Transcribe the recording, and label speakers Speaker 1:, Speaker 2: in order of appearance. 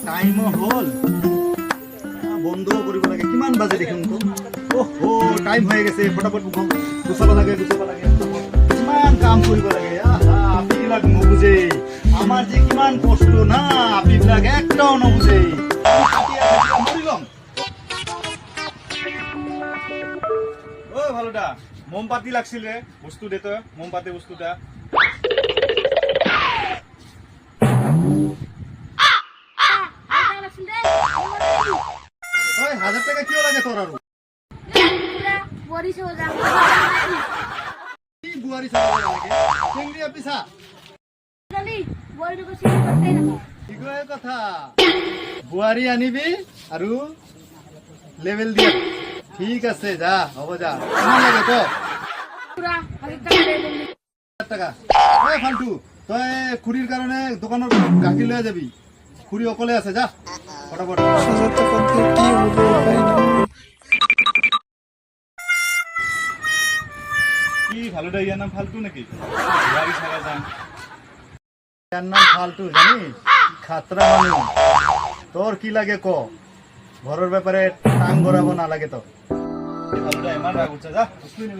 Speaker 1: time হল বন্ধ কৰিব লাগে কিমান বাজে দেখোন ওহো টাইম হৈ গৈছে ফটাফট গুচাব লাগে কিমান কাম কৰিব লাগে আহা আপিবিলাক নুবুজে আমাৰ যে কিমান কষ্ট না আপিবিলাক একটাও নুবুজে মৰিলম ও ভালোটা মোমবাতি লাগছিল রে বস্তু দে তো মোমবাতি বস্তুটা ওই 1000 টাকা কিও লাগে তোর আরো
Speaker 2: বড়ি সোজা
Speaker 1: কি বুয়ারি সোজা লাগে চিংড়ি পিসা
Speaker 2: জানি বড়ি কো সিং করতে না
Speaker 1: ঠিক আছে কথা বুয়ারি আনিবি আৰু লেভেল দিয়া ঠিক আছে যা হ'ব যা কিমান লাগে তো
Speaker 2: পুরা 1000 টাকা দে তুমি
Speaker 1: টাকা ওই ফালতু তই খুৰিৰ কাৰণে দোকানৰ গাখীৰ লৈ যাবি খুৰি অকলে আছে যা ফটাফট কি ভালোটা ইয়ার নাম ফালতু নাকি গাড়ি ছাড়া যান ইয়ার নাম ফালতু জানিস খাতরা মানুষ তোর কি লাগে ক ঘরের ব্যাপারে টাং গড়াবো না লাগে তো ভালোটা এমন রাগ উঠছে যা বুঝলি নি